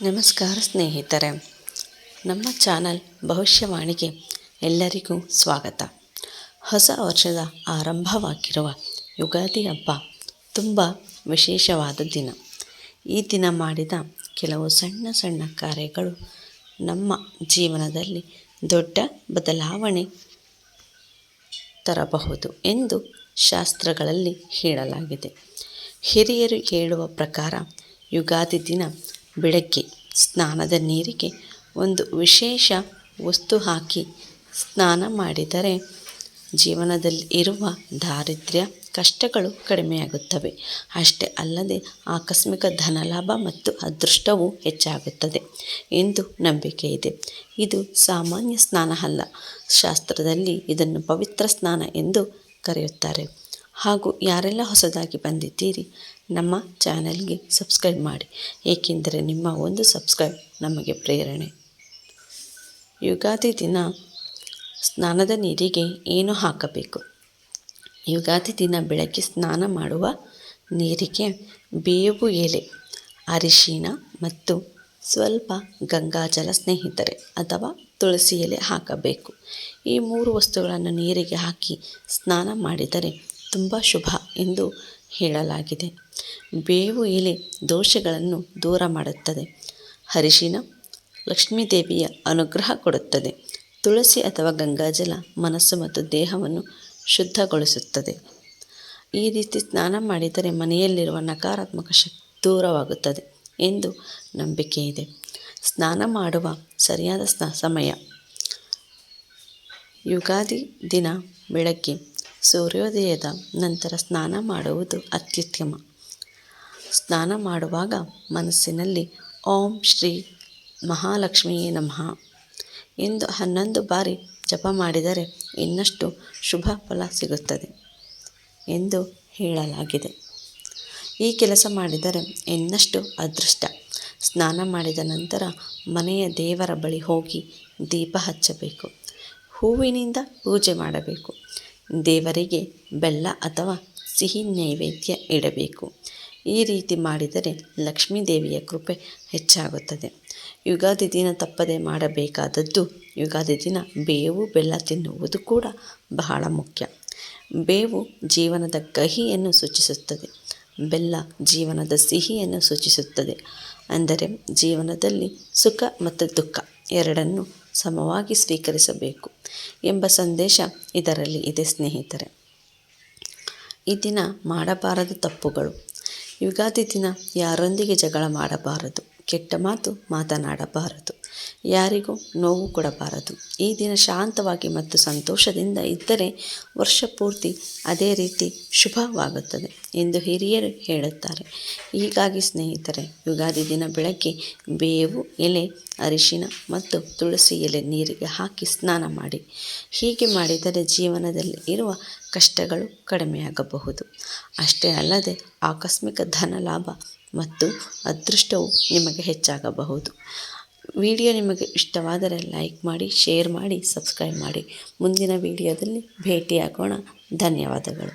ನಮಸ್ಕಾರ ಸ್ನೇಹಿತರೆ, ನಮ್ಮ ಚಾನಲ್ ಭವಿಷ್ಯವಾಣಿಗೆ ಎಲ್ಲರಿಗೂ ಸ್ವಾಗತ. ಹೊಸ ವರ್ಷದ ಆರಂಭವಾಗಿರುವ ಯುಗಾದಿ ಹಬ್ಬ ತುಂಬ ವಿಶೇಷವಾದ ದಿನ. ಈ ದಿನ ಮಾಡಿದ ಕೆಲವು ಸಣ್ಣ ಸಣ್ಣ ಕಾರ್ಯಗಳು ನಮ್ಮ ಜೀವನದಲ್ಲಿ ದೊಡ್ಡ ಬದಲಾವಣೆ ತರಬಹುದು ಎಂದು ಶಾಸ್ತ್ರಗಳಲ್ಲಿ ಹೇಳಲಾಗಿದೆ. ಹಿರಿಯರು ಹೇಳುವ ಪ್ರಕಾರ ಯುಗಾದಿ ದಿನ ಬೆಳಗ್ಗೆ ಸ್ನಾನದ ನೀರಿಗೆ ಒಂದು ವಿಶೇಷ ವಸ್ತು ಹಾಕಿ ಸ್ನಾನ ಮಾಡಿದರೆ ಜೀವನದಲ್ಲಿ ಇರುವ ದಾರಿದ್ರ್ಯ ಕಷ್ಟಗಳು ಕಡಿಮೆಯಾಗುತ್ತವೆ. ಅಷ್ಟೇ ಅಲ್ಲದೆ ಆಕಸ್ಮಿಕ ಧನಲಾಭ ಮತ್ತು ಅದೃಷ್ಟವೂ ಹೆಚ್ಚಾಗುತ್ತದೆ ಎಂದು ನಂಬಿಕೆ ಇದೆ. ಇದು ಸಾಮಾನ್ಯ ಸ್ನಾನ ಅಲ್ಲ, ಶಾಸ್ತ್ರದಲ್ಲಿ ಇದನ್ನು ಪವಿತ್ರ ಸ್ನಾನ ಎಂದು ಕರೆಯುತ್ತಾರೆ. ಹಾಗೂ ಯಾರೆಲ್ಲ ಹೊಸದಾಗಿ ಬಂದಿದ್ದೀರಿ, ನಮ್ಮ ಚಾನೆಲ್ಗೆ ಸಬ್ಸ್ಕ್ರೈಬ್ ಮಾಡಿ, ಏಕೆಂದರೆ ನಿಮ್ಮ ಒಂದು ಸಬ್ಸ್ಕ್ರೈಬ್ ನಮಗೆ ಪ್ರೇರಣೆ. ಯುಗಾದಿ ದಿನ ಸ್ನಾನದ ನೀರಿಗೆ ಏನು ಹಾಕಬೇಕು? ಯುಗಾದಿ ದಿನ ಬೆಳಗ್ಗೆ ಸ್ನಾನ ಮಾಡುವ ನೀರಿಗೆ ಬೇವು ಎಲೆ, ಅರಿಶಿನ ಮತ್ತು ಸ್ವಲ್ಪ ಗಂಗಾಜಲ ಸ್ನೇಹಿತರೆ, ಅಥವಾ ತುಳಸಿ ಎಲೆ ಹಾಕಬೇಕು. ಈ 3 ವಸ್ತುಗಳನ್ನು ನೀರಿಗೆ ಹಾಕಿ ಸ್ನಾನ ಮಾಡಿದರೆ ತುಂಬ ಶುಭ ಎಂದು ಹೇಳಲಾಗಿದೆ. ಬೇವು ಎಲೆ ದೋಷಗಳನ್ನು ದೂರ ಮಾಡುತ್ತದೆ. ಅರಿಶಿನ ಲಕ್ಷ್ಮೀದೇವಿಯ ಅನುಗ್ರಹ ಕೊಡುತ್ತದೆ. ತುಳಸಿ ಅಥವಾ ಗಂಗಾಜಲ ಮನಸ್ಸು ಮತ್ತು ದೇಹವನ್ನು ಶುದ್ಧಗೊಳಿಸುತ್ತದೆ. ಈ ರೀತಿ ಸ್ನಾನ ಮಾಡಿದರೆ ಮನೆಯಲ್ಲಿರುವ ನಕಾರಾತ್ಮಕ ಶಕ್ತಿ ದೂರವಾಗುತ್ತದೆ ಎಂದು ನಂಬಿಕೆ ಇದೆ. ಸ್ನಾನ ಮಾಡುವ ಸರಿಯಾದ ಸಮಯ ಯುಗಾದಿ ದಿನ ಬೆಳಗ್ಗೆ ಸೂರ್ಯೋದಯದ ನಂತರ ಸ್ನಾನ ಮಾಡುವುದು ಅತ್ಯುತ್ತಮ. ಸ್ನಾನ ಮಾಡುವಾಗ ಮನಸ್ಸಿನಲ್ಲಿ ಓಂ ಶ್ರೀ ಮಹಾಲಕ್ಷ್ಮಿಯೇ ನಮಃ ಎಂದು 11 ಬಾರಿ ಜಪ ಮಾಡಿದರೆ ಇನ್ನಷ್ಟು ಶುಭ ಫಲ ಸಿಗುತ್ತದೆ ಎಂದು ಹೇಳಲಾಗಿದೆ. ಈ ಕೆಲಸ ಮಾಡಿದರೆ ಇನ್ನಷ್ಟು ಅದೃಷ್ಟ. ಸ್ನಾನ ಮಾಡಿದ ನಂತರ ಮನೆಯ ದೇವರ ಬಳಿ ಹೋಗಿ ದೀಪ ಹಚ್ಚಬೇಕು. ಹೂವಿನಿಂದ ಪೂಜೆ ಮಾಡಬೇಕು. ದೇವರಿಗೆ ಬೆಲ್ಲ ಅಥವಾ ಸಿಹಿ ನೈವೇದ್ಯ ಇಡಬೇಕು. ಈ ರೀತಿ ಮಾಡಿದರೆ ಲಕ್ಷ್ಮೀ ದೇವಿಯ ಕೃಪೆ ಹೆಚ್ಚಾಗುತ್ತದೆ. ಯುಗಾದಿ ದಿನ ತಪ್ಪದೆ ಮಾಡಬೇಕಾದದ್ದು, ಯುಗಾದಿ ದಿನ ಬೇವು ಬೆಲ್ಲ ತಿನ್ನುವುದು ಕೂಡ ಬಹಳ ಮುಖ್ಯ. ಬೇವು ಜೀವನದ ಕಹಿಯನ್ನು ಸೂಚಿಸುತ್ತದೆ, ಬೆಲ್ಲ ಜೀವನದ ಸಿಹಿಯನ್ನು ಸೂಚಿಸುತ್ತದೆ. ಅಂದರೆ ಜೀವನದಲ್ಲಿ ಸುಖ ಮತ್ತು ದುಃಖ ಎರಡನ್ನೂ ಸಮವಾಗಿ ಸ್ವೀಕರಿಸಬೇಕು ಎಂಬ ಸಂದೇಶ ಇದರಲ್ಲಿ ಇದೆ ಸ್ನೇಹಿತರೆ. ಈ ದಿನ ಮಾಡಬಾರದ ತಪ್ಪುಗಳು. ಯುಗಾದಿ ದಿನ ಯಾರೊಂದಿಗೆ ಜಗಳ ಮಾಡಬಾರದು, ಕೆಟ್ಟ ಮಾತು ಮಾತನಾಡಬಾರದು, ಯಾರಿಗೂ ನೋವು ಕೊಡಬಾರದು. ಈ ದಿನ ಶಾಂತವಾಗಿ ಮತ್ತು ಸಂತೋಷದಿಂದ ಇದ್ದರೆ ವರ್ಷ ಪೂರ್ತಿ ಅದೇ ರೀತಿ ಶುಭವಾಗುತ್ತದೆ ಎಂದು ಹಿರಿಯರು ಹೇಳುತ್ತಾರೆ. ಹೀಗಾಗಿ ಸ್ನೇಹಿತರೆ, ಯುಗಾದಿ ದಿನ ಬೆಳಗ್ಗೆ ಬೇವು ಎಲೆ, ಅರಿಶಿನ ಮತ್ತು ತುಳಸಿ ಎಲೆ ನೀರಿಗೆ ಹಾಕಿ ಸ್ನಾನ ಮಾಡಿ. ಹೀಗೆ ಮಾಡಿದರೆ ಜೀವನದಲ್ಲಿ ಇರುವ ಕಷ್ಟಗಳು ಕಡಿಮೆಯಾಗಬಹುದು. ಅಷ್ಟೇ ಅಲ್ಲದೆ ಆಕಸ್ಮಿಕ ಧನ ಲಾಭ ಮತ್ತು ಅದೃಷ್ಟವು ನಿಮಗೆ ಹೆಚ್ಚಾಗಬಹುದು. ವಿಡಿಯೋ ನಿಮಗೆ ಇಷ್ಟವಾದರೆ ಲೈಕ್ ಮಾಡಿ, ಶೇರ್ ಮಾಡಿ, ಸಬ್ಸ್ಕ್ರೈಬ್ ಮಾಡಿ. ಮುಂದಿನ ವಿಡಿಯೋದಲ್ಲಿ ಭೇಟಿಯಾಗೋಣ. ಧನ್ಯವಾದಗಳು.